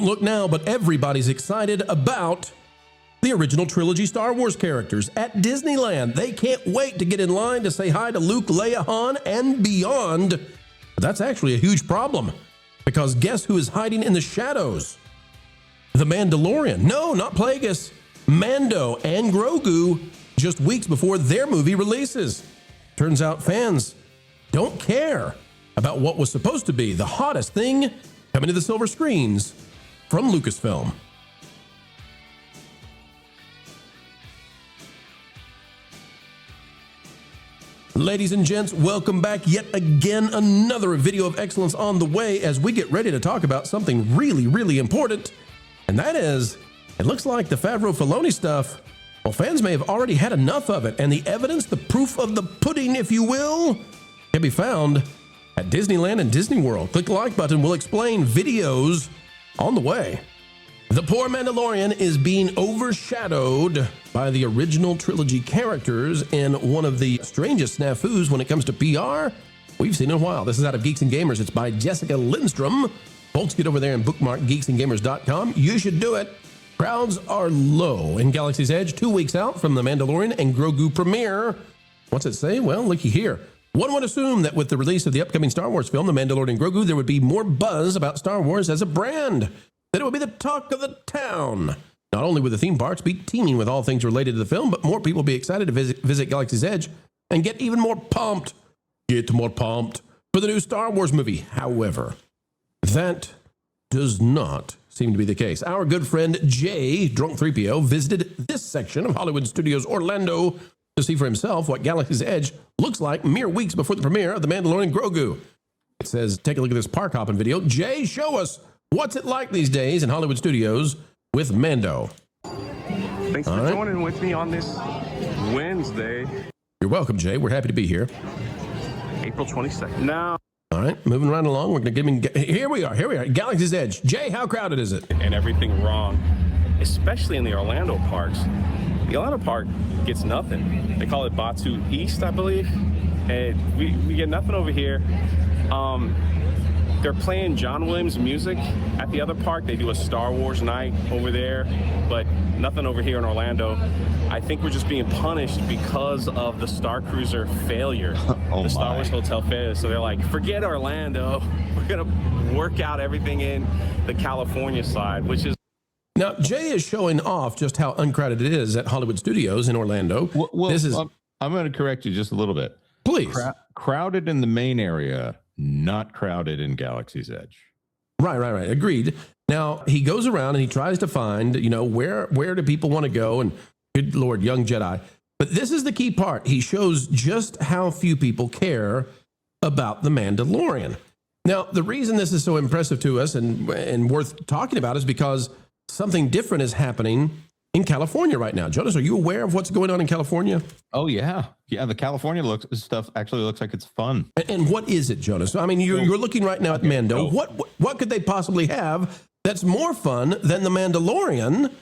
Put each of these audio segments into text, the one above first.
Don't look now, but everybody's excited about the original trilogy Star Wars characters at Disneyland. They can't wait to get in line to say hi to Luke, Leia, Han, and beyond. But that's actually a huge problem, because guess who is hiding in the shadows? The Mandalorian. No, not Plagueis. Mando and Grogu, just weeks before their movie releases. Turns out fans don't care about what was supposed to be the hottest thing coming to the silver screens from Lucasfilm. Ladies and gents, welcome back. Yet again, another video of excellence on the way as we get ready to talk about something really, really important. And that is, it looks like the Favreau-Filoni stuff, well, fans may have already had enough of it, and the evidence, the proof of the pudding, if you will, can be found at Disneyland and Disney World. Click the like button. We'll explain videos on the way. The poor Mandalorian is being overshadowed by the original trilogy characters in one of the strangest snafus when it comes to PR we've seen in a while. This is out of Geeks and Gamers. It's by Jessica Lindstrom. Folks, get over there and bookmark geeksandgamers.com. You should do it. Crowds are low in Galaxy's Edge, 2 weeks out from the Mandalorian and Grogu premiere. What's it say? Well, looky here. One would assume that with the release of the upcoming Star Wars film, The Mandalorian and Grogu, there would be more buzz about Star Wars as a brand, that it would be the talk of the town. Not only would the theme parks be teeming with all things related to the film, but more people will be excited to visit Galaxy's Edge and get even more pumped. Get more pumped for the new Star Wars movie. However, that does not seem to be the case. Our good friend Jay, Drunk 3PO, visited this section of Hollywood Studios Orlando to see for himself what Galaxy's Edge looks like mere weeks before the premiere of The Mandalorian Grogu. It says, take a look at this park hopping video. Jay, show us what's it like these days in Hollywood Studios with Mando. Thanks for joining with me on this Wednesday. You're welcome, Jay. We're happy to be here. April 22nd. Now. All right, moving right along. We're going to give him. Here we are. Galaxy's Edge. Jay, how crowded is it? And everything wrong, especially in the Orlando parks. The Orlando park gets nothing. They call it Batu East, I believe. And we get nothing over here. They're playing John Williams music at the other park. They do a Star Wars night over there, but nothing over here in Orlando. I think we're just being punished because of the Star Cruiser failure, the Star Wars Hotel failure. So they're like, forget Orlando. We're gonna work out everything in the California side, which is. Now, Jay is showing off just how uncrowded it is at Hollywood Studios in Orlando. Well, this is. I'm going to correct you just a little bit. Please. Crowded in the main area, not crowded in Galaxy's Edge. Right. Agreed. Now, he goes around and he tries to find, where do people want to go? And good Lord, young Jedi. But this is the key part. He shows just how few people care about The Mandalorian. Now, the reason this is so impressive to us and worth talking about is because something different is happening in California right now. Jonas, are you aware of what's going on in California? Oh, yeah. Yeah, the California stuff actually looks like it's fun. And what is it, Jonas? I mean, you're looking right now at Mando. What could they possibly have that's more fun than The Mandalorian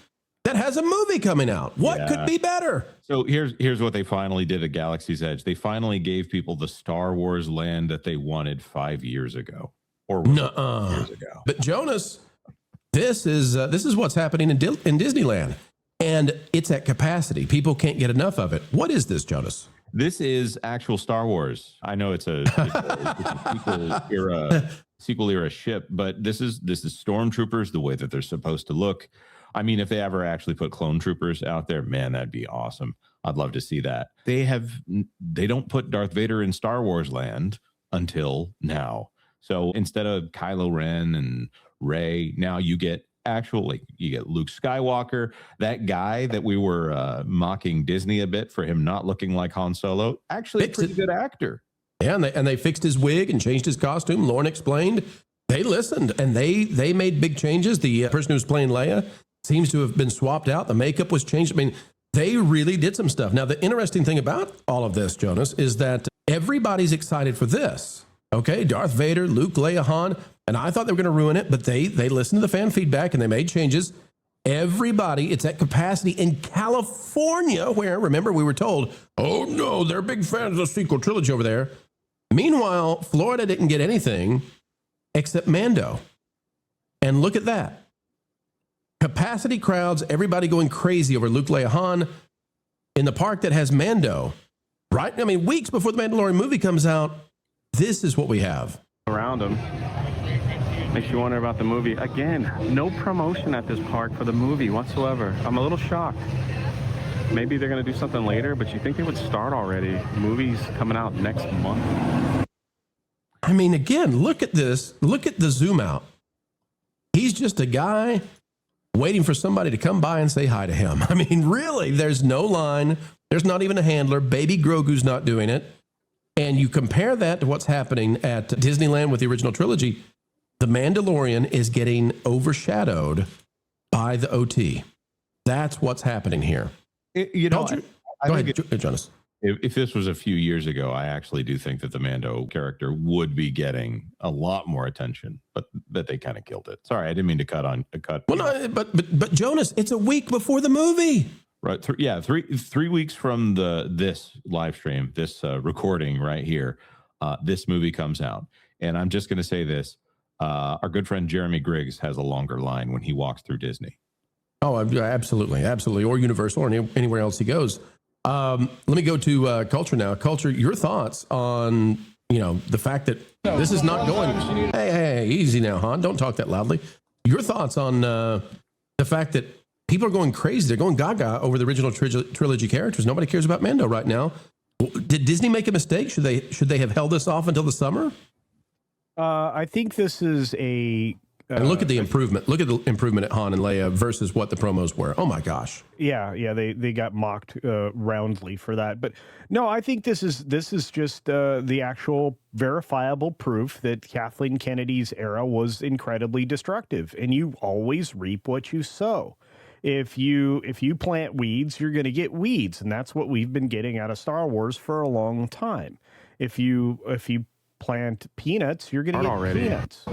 that has a movie coming out? What could be better? So here's what they finally did at Galaxy's Edge. They finally gave people the Star Wars land that they wanted 5 years ago. Or years ago. But Jonas, this is what's happening in Disneyland. And it's at capacity. People can't get enough of it. What is this, Jonas? This is actual Star Wars. I know it's a sequel era ship, but this is stormtroopers the way that they're supposed to look. I mean, if they ever actually put clone troopers out there, man, that'd be awesome. I'd love to see that. They don't put Darth Vader in Star Wars land until now. So instead of Kylo Ren and Rey, now you get Luke Skywalker, that guy that we were mocking Disney a bit for him not looking like Han Solo, actually a pretty good actor. Yeah, and they fixed his wig and changed his costume. Lauren explained. They listened and they made big changes. The person who's playing Leia seems to have been swapped out. The makeup was changed. I mean, they really did some stuff. Now, the interesting thing about all of this, Jonas, is that everybody's excited for this. Okay, Darth Vader, Luke, Leia, Han, and I thought they were going to ruin it, but they listened to the fan feedback and they made changes. Everybody, it's at capacity in California, where, remember, we were told, oh no, they're big fans of the sequel trilogy over there. Meanwhile, Florida didn't get anything except Mando. And look at that. capacity crowds, everybody going crazy over Luke Leia Han in the park that has Mando, right? I mean, weeks before the Mandalorian movie comes out, this is what we have. Around them. Makes you wonder about the movie. Again, no promotion at this park for the movie whatsoever. I'm a little shocked. Maybe they're going to do something later, but you think they would start already? Movies coming out next month. I mean, again, look at this. Look at the zoom out. He's just a guy waiting for somebody to come by and say hi to him. I mean, really, there's no line. There's not even a handler. Baby Grogu's not doing it. And you compare that to what's happening at Disneyland with the original trilogy. The Mandalorian is getting overshadowed by the OT. That's what's happening here. Go ahead, Jonas. If this was a few years ago, I actually do think that the Mando character would be getting a lot more attention, but they kind of killed it. Sorry, I didn't mean to cut. Well, no, but Jonas, it's a week before the movie. Right. Three weeks from this live stream, this recording right here, this movie comes out. And I'm just going to say this. Our good friend Jeremy Griggs has a longer line when he walks through Disney. Oh, absolutely. Absolutely. Or Universal or anywhere else he goes. Let me go to Culture now. Culture, your thoughts on, the fact that this is not going. Hey, easy now, Han. Don't talk that loudly. Your thoughts on the fact that people are going crazy. They're going gaga over the original trilogy characters. Nobody cares about Mando right now. Did Disney make a mistake? Should they have held this off until the summer? I think this is a... and look at the improvement. Look at the improvement at Han and Leia versus what the promos were. Oh my gosh. Yeah, they got mocked roundly for that. But no, I think this is just the actual verifiable proof that Kathleen Kennedy's era was incredibly destructive, and you always reap what you sow. If you plant weeds, you're going to get weeds, and that's what we've been getting out of Star Wars for a long time. If you plant peanuts, you're going to get peanuts.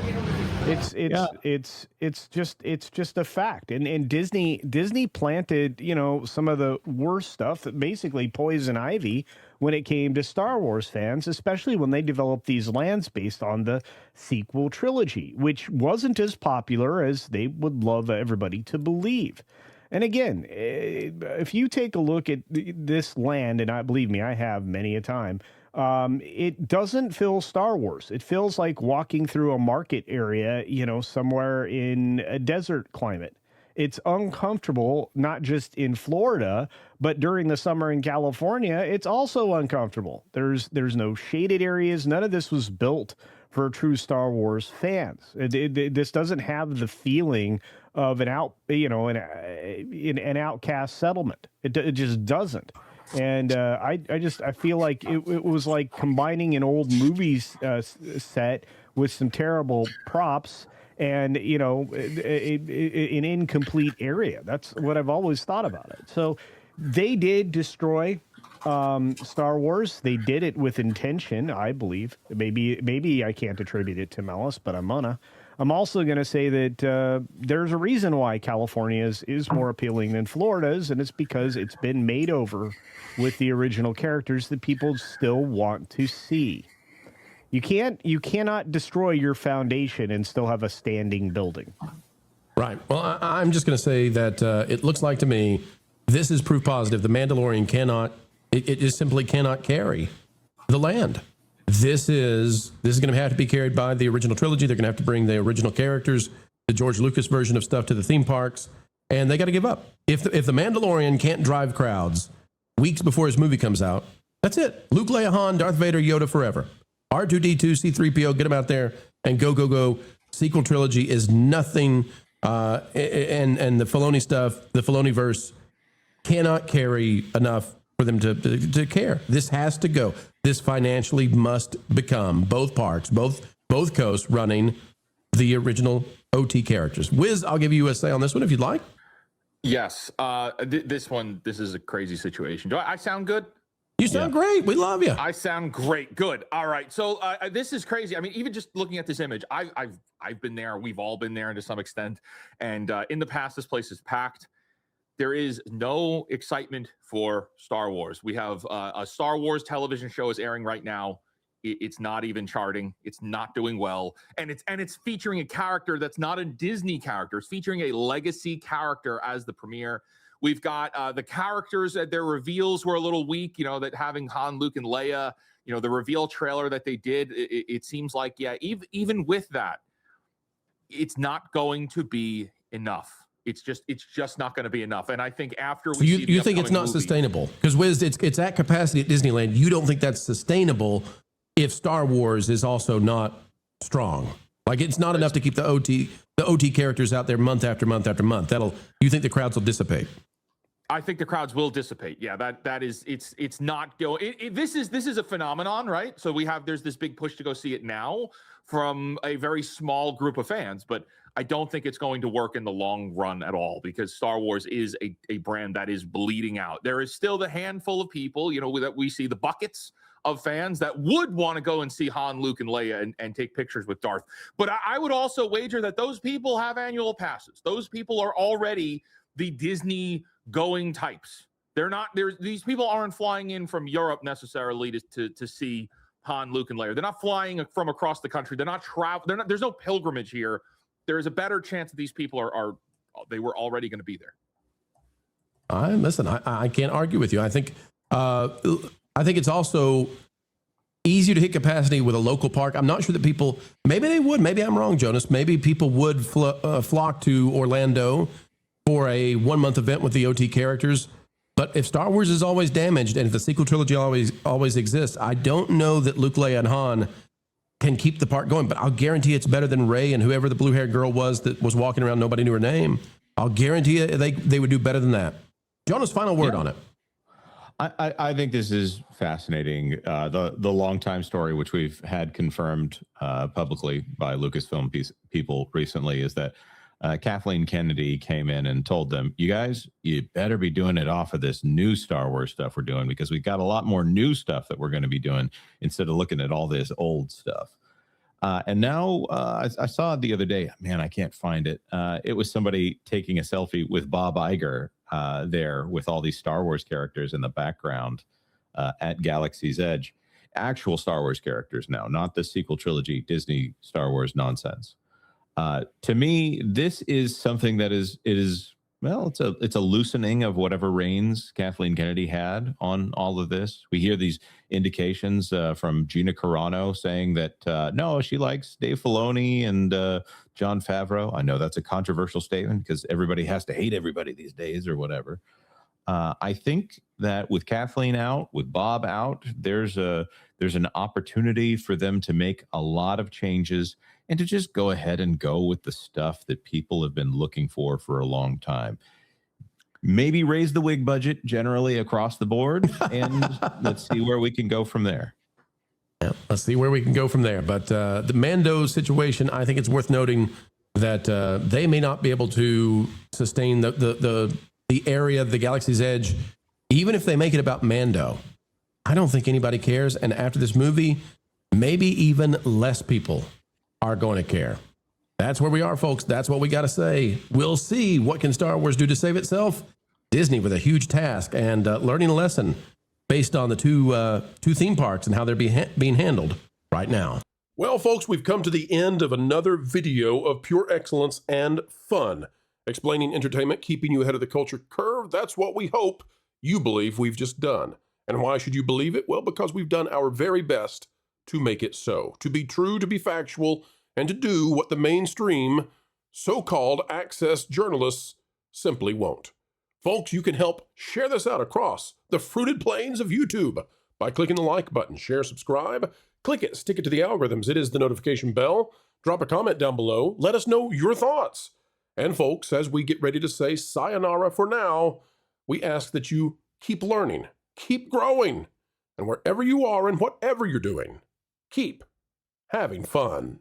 It's just a fact. And Disney planted, some of the worst stuff, basically poison ivy, when it came to Star Wars fans, especially when they developed these lands based on the sequel trilogy, which wasn't as popular as they would love everybody to believe. And again, if you take a look at this land, and believe me, I have many a time, it doesn't feel Star Wars. It feels like walking through a market area, somewhere in a desert climate. It's uncomfortable, not just in Florida, but during the summer in California, it's also uncomfortable. There's no shaded areas. None of this was built for true Star Wars fans. This doesn't have the feeling of an outcast settlement. It just doesn't. And I feel like it was like combining an old movies set with some terrible props and, an incomplete area. That's what I've always thought about it. So they did destroy Star Wars. They did it with intention, I believe. Maybe I can't attribute it to malice, but I'm also going to say that there's a reason why California is more appealing than Florida's, and it's because it's been made over with the original characters that people still want to see. You cannot destroy your foundation and still have a standing building. Right. Well, I'm just going to say that it looks like to me this is proof positive. The Mandalorian cannot. It just simply cannot carry the land. This is going to have to be carried by the original trilogy. They're going to have to bring the original characters, the George Lucas version of stuff, to the theme parks, and they got to give up. If the Mandalorian can't drive crowds weeks before his movie comes out, that's it. Luke, Leia, Han, Darth Vader, Yoda forever. R2-D2, C-3PO, get them out there and go. Sequel trilogy is nothing, and the Filoni stuff, the Filoni-verse, cannot carry enough for them to care. This has to go. This financially must become both parks, both coasts running the original OT characters. Wiz, I'll give you a say on this one if you'd like. Yes. This is a crazy situation. Do I sound good? You sound great. We love you. I sound great. Good. All right. So this is crazy. I mean, even just looking at this image, I've been there. We've all been there to some extent. And in the past, this place is packed. There is no excitement for Star Wars. We have a Star Wars television show is airing right now It's not even charting. It's not doing well, and it's featuring a character that's not a Disney character. It's featuring a legacy character as the premiere. We've got the characters at their reveals were a little weak. You know, that having Han, Luke, and Leia. You know, the reveal trailer that they did. It seems like, yeah, even with that, it's not going to be enough. It's just not going to be enough. And I think after we see you think it's not sustainable because Wiz, it's at capacity at Disneyland. You don't think that's sustainable if Star Wars is also not strong. Like it's not enough to keep the OT characters out there month after month after month. You think the crowds will dissipate? I think the crowds will dissipate. Yeah, that is it's not going. This is a phenomenon, right? So there's this big push to go see it now from a very small group of fans, but I don't think it's going to work in the long run at all because Star Wars is a brand that is bleeding out. There is still the handful of people, you know, that we see the buckets of fans that would want to go and see Han, Luke, and Leia and take pictures with Darth. But I would also wager that those people have annual passes. Those people are already the Disney going types. These people aren't flying in from Europe necessarily to see Han, Luke, and Leia. They're not flying from across the country. They're not there's no pilgrimage here. There is a better chance that these people they were already going to be there. Listen, I can't argue with you. I think it's also easier to hit capacity with a local park. I'm not sure that people, maybe they would, maybe I'm wrong, Jonas. Maybe people would flock to Orlando for a 1 month event with the OT characters. But if Star Wars is always damaged and if the sequel trilogy always exists, I don't know that Luke, Leia, and Han can keep the park going, but I'll guarantee it's better than Rey and whoever the blue-haired girl was that was walking around, nobody knew her name. I'll guarantee you they would do better than that. Jonas, final word on it. I think this is fascinating. The longtime story, which we've had confirmed publicly by Lucasfilm people recently, is that Kathleen Kennedy came in and told them, you guys, you better be doing it off of this new Star Wars stuff we're doing because we've got a lot more new stuff that we're going to be doing instead of looking at all this old stuff. And now I saw it the other day. Man, I can't find it. It was somebody taking a selfie with Bob Iger there with all these Star Wars characters in the background at Galaxy's Edge. Actual Star Wars characters now, not the sequel trilogy, Disney Star Wars nonsense. To me, this is something that is it's a loosening of whatever reins Kathleen Kennedy had on all of this. We hear these indications from Gina Carano saying that no, she likes Dave Filoni and Jon Favreau. I know that's a controversial statement because everybody has to hate everybody these days or whatever. I think that with Kathleen out, with Bob out, there's an opportunity for them to make a lot of changes and to just go ahead and go with the stuff that people have been looking for a long time. Maybe raise the wig budget generally across the board, and let's see where we can go from there. Yeah, let's see where we can go from there. But the Mando situation, I think it's worth noting that they may not be able to sustain the area of the Galaxy's Edge, even if they make it about Mando. I don't think anybody cares. And after this movie, maybe even less people are going to care. That's where we are, folks. That's what we got to say. We'll see. What can Star Wars do to save itself? Disney with a huge task and learning a lesson based on the two theme parks and how they're being handled right now. Well, folks, we've come to the end of another video of pure excellence and fun. Explaining entertainment, keeping you ahead of the culture curve. That's what we hope you believe we've just done. And why should you believe it? Well, because we've done our very best to make it so. To be true, to be factual, and to do what the mainstream, so-called access journalists simply won't. Folks, you can help share this out across the fruited plains of YouTube by clicking the like button, share, subscribe, click it, stick it to the algorithms. It is the notification bell. Drop a comment down below. Let us know your thoughts. And folks, as we get ready to say sayonara for now, we ask that you keep learning, keep growing, and wherever you are and whatever you're doing, keep having fun.